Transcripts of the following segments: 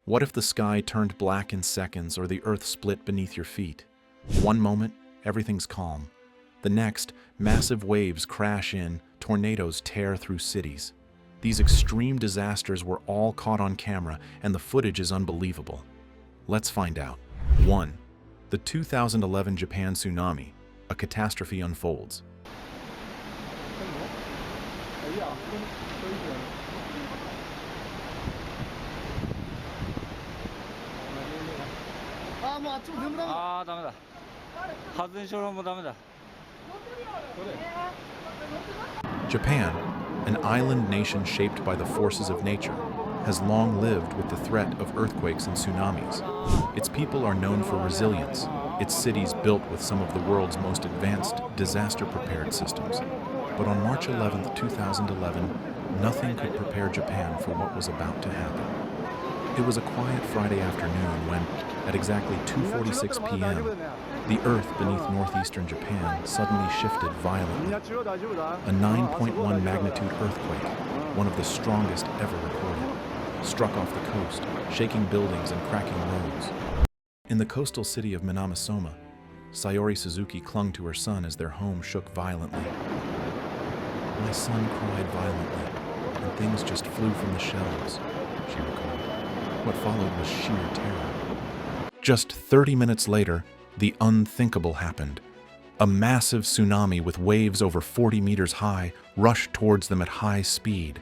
What if the sky turned black in seconds or the earth split beneath your feet? One moment, everything's calm. The next, massive waves crash in, tornadoes tear through cities. These extreme disasters were all caught on camera, and the footage is unbelievable. Let's find out. 1. The 2011 Japan tsunami. A catastrophe unfolds. Japan, an island nation shaped by the forces of nature, has long lived with the threat of earthquakes and tsunamis. Its people are known for resilience, its cities built with some of the world's most advanced disaster-prepared systems. But on March 11, 2011, nothing could prepare Japan for what was about to happen. It was a quiet Friday afternoon when, at exactly 2:46 p.m., the earth beneath northeastern Japan suddenly shifted violently. A 9.1 magnitude earthquake, one of the strongest ever recorded, struck off the coast, shaking buildings and cracking roads. In the coastal city of Minamisoma, Sayori Suzuki clung to her son as their home shook violently. "My son cried violently, and things just flew from the shelves," she recalled. What followed was sheer terror. Just 30 minutes later, the unthinkable happened. A massive tsunami with waves over 40 meters high rushed towards them at high speed.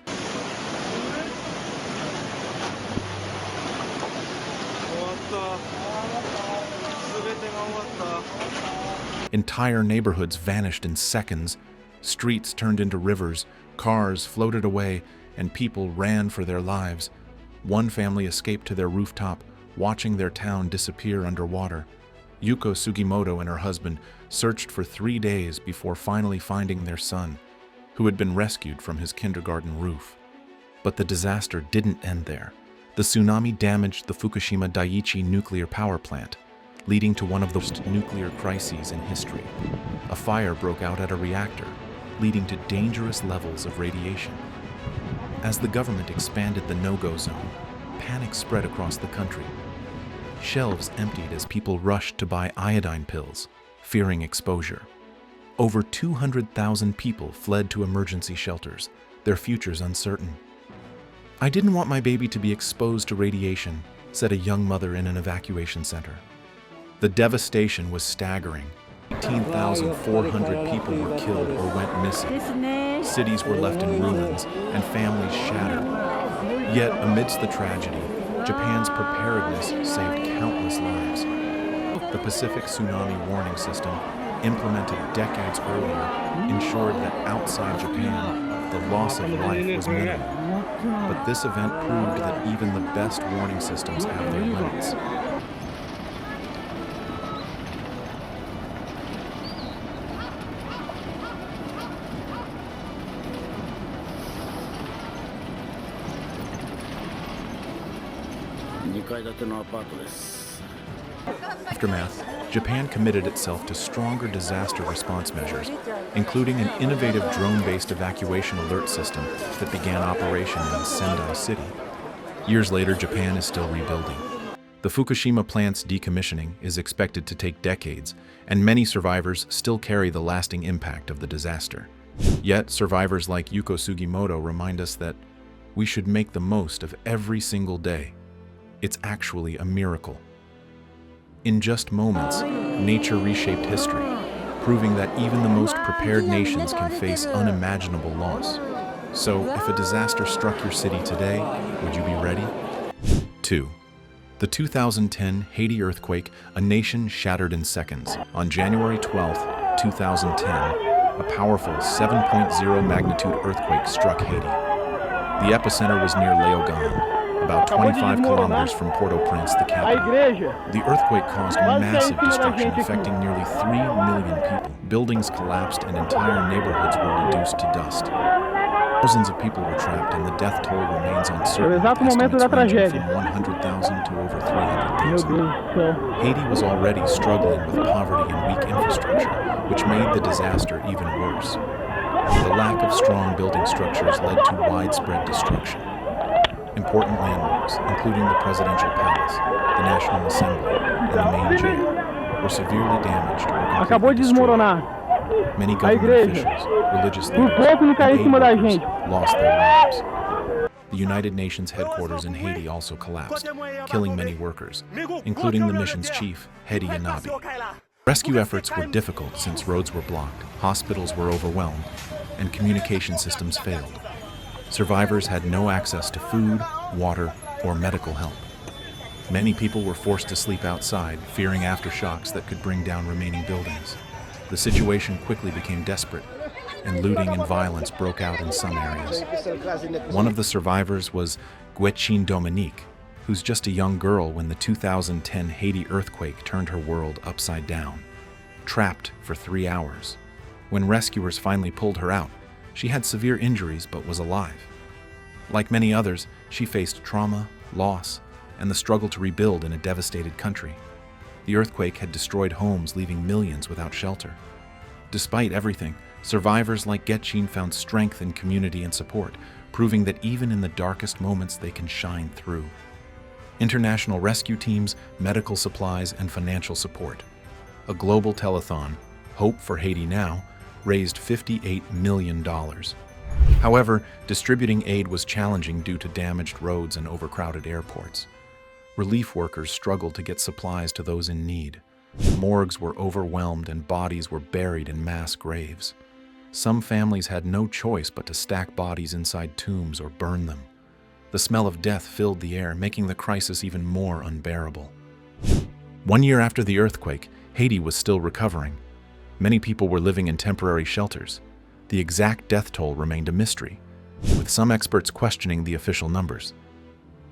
Entire neighborhoods vanished in seconds. Streets turned into rivers, cars floated away, and people ran for their lives. One family escaped to their rooftop, watching their town disappear underwater. Yuko Sugimoto and her husband searched for 3 days before finally finding their son, who had been rescued from his kindergarten roof. But the disaster didn't end there. The tsunami damaged the Fukushima Daiichi nuclear power plant, leading to one of the worst nuclear crises in history. A fire broke out at a reactor, leading to dangerous levels of radiation. As the government expanded the no-go zone, panic spread across the country. Shelves emptied as people rushed to buy iodine pills, fearing exposure. Over 200,000 people fled to emergency shelters, their futures uncertain. "I didn't want my baby to be exposed to radiation," said a young mother in an evacuation center. The devastation was staggering. 18,400 people were killed or went missing. Cities were left in ruins and families shattered. Yet, amidst the tragedy, Japan's preparedness saved countless lives. The Pacific Tsunami Warning System, implemented decades earlier, ensured that outside Japan, the loss of life was minimal. But this event proved that even the best warning systems have their limits. Aftermath, Japan committed itself to stronger disaster response measures, including an innovative drone-based evacuation alert system that began operation in Sendai City. Years later, Japan is still rebuilding. The Fukushima plant's decommissioning is expected to take decades, and many survivors still carry the lasting impact of the disaster. Yet, survivors like Yuko Sugimoto remind us that we should make the most of every single day. It's actually a miracle. In just moments, nature reshaped history, proving that even the most prepared nations can face unimaginable loss. So, if a disaster struck your city today, would you be ready? 2. The 2010 Haiti earthquake, a nation shattered in seconds. On January 12, 2010, a powerful 7.0 magnitude earthquake struck Haiti. The epicenter was near Léogâne, about 25 kilometers from Port-au-Prince, the capital. The earthquake caused massive destruction, affecting nearly 3 million people. Buildings collapsed and entire neighborhoods were reduced to dust. Thousands of people were trapped, and the death toll remains uncertain, estimates ranging from 100,000 to over 300,000. Haiti was already struggling with poverty and weak infrastructure, which made the disaster even worse. The lack of strong building structures led to widespread destruction. Important landmarks, including the presidential palace, the National Assembly, and the main jail, were severely damaged or Acabou completely de destroyed. desmoronar. Many A government igreja. officials, religious Por leaders, pouco não caiu and em aid cima da workers gente. lost their lives. The United Nations headquarters in Haiti also collapsed, killing many workers, including the mission's chief, Hedi Yanabi. Rescue efforts were difficult since roads were blocked, hospitals were overwhelmed, and communication systems failed. Survivors had no access to food, water, or medical help. Many people were forced to sleep outside, fearing aftershocks that could bring down remaining buildings. The situation quickly became desperate, and looting and violence broke out in some areas. One of the survivors was Guetchine Dominique, who's just a young girl when the 2010 Haiti earthquake turned her world upside down. Trapped for 3 hours. When rescuers finally pulled her out, she had severe injuries but was alive. Like many others, she faced trauma, loss, and the struggle to rebuild in a devastated country. The earthquake had destroyed homes, leaving millions without shelter. Despite everything, survivors like Guetchine found strength in community and support, proving that even in the darkest moments they can shine through. International rescue teams, medical supplies, and financial support. A global telethon, Hope for Haiti Now, raised $58 million. However, distributing aid was challenging due to damaged roads and overcrowded airports. Relief workers struggled to get supplies to those in need. Morgues were overwhelmed and bodies were buried in mass graves. Some families had no choice but to stack bodies inside tombs or burn them. The smell of death filled the air, making the crisis even more unbearable. 1 year after the earthquake, Haiti was still recovering. Many people were living in temporary shelters. The exact death toll remained a mystery, with some experts questioning the official numbers.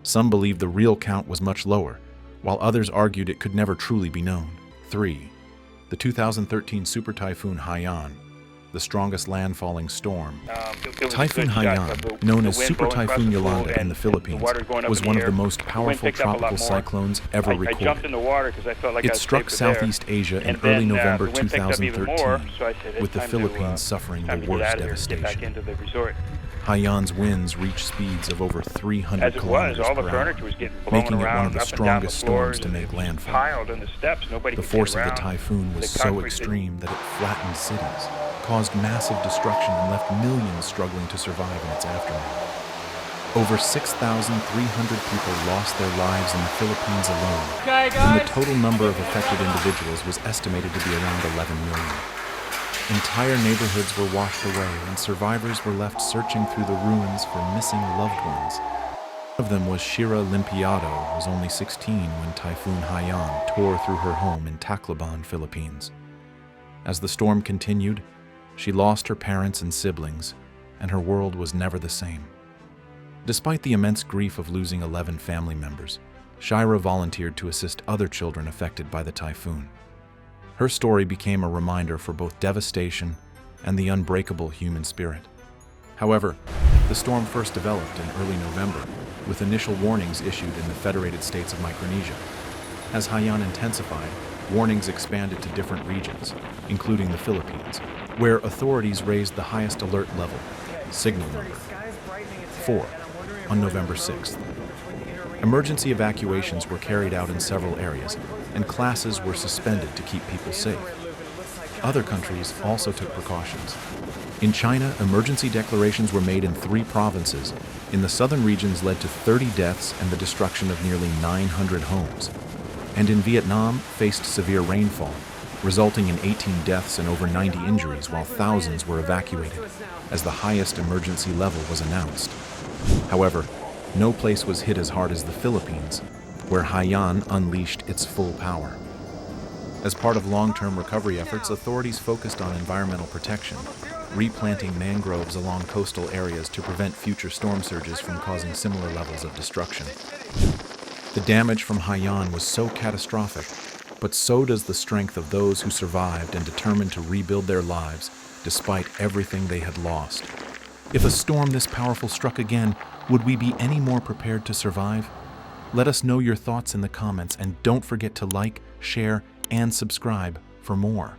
Some believed the real count was much lower, while others argued it could never truly be known. 3. The 2013 super typhoon Haiyan, the strongest landfalling storm. Typhoon Haiyan, known as Super Typhoon Yolanda in the Philippines, was one of the most powerful tropical cyclones ever recorded. It struck Southeast Asia in early November 2013, with the Philippines suffering the worst devastation. Haiyan's winds reached speeds of over 300 kilometers per hour, making it one of the strongest storms to make landfall. The force of the typhoon was so extreme that it flattened cities, caused massive destruction, and left millions struggling to survive in its aftermath. Over 6,300 people lost their lives in the Philippines alone, and the total number of affected individuals was estimated to be around 11 million. Entire neighborhoods were washed away, and survivors were left searching through the ruins for missing loved ones. One of them was Shira Limpiado, who was only 16 when Typhoon Haiyan tore through her home in Tacloban, Philippines. As the storm continued, she lost her parents and siblings, and her world was never the same. Despite the immense grief of losing 11 family members, Shira volunteered to assist other children affected by the typhoon. Her story became a reminder for both devastation and the unbreakable human spirit. However, the storm first developed in early November, with initial warnings issued in the Federated States of Micronesia. As Haiyan intensified, warnings expanded to different regions, including the Philippines, where authorities raised the highest alert level, signal number 4, on November 6th. Emergency evacuations were carried out in several areas, and classes were suspended to keep people safe. Other countries also took precautions. In China, emergency declarations were made in 3 provinces. In the southern regions led to 30 deaths and the destruction of nearly 900 homes. And in Vietnam, faced severe rainfall, resulting in 18 deaths and over 90 injuries, while thousands were evacuated, as the highest emergency level was announced. However, no place was hit as hard as the Philippines, where Haiyan unleashed its full power. As part of long-term recovery efforts, authorities focused on environmental protection, replanting mangroves along coastal areas to prevent future storm surges from causing similar levels of destruction. The damage from Haiyan was so catastrophic, but so does the strength of those who survived and determined to rebuild their lives despite everything they had lost. If a storm this powerful struck again, would we be any more prepared to survive? Let us know your thoughts in the comments, and don't forget to like, share, and subscribe for more.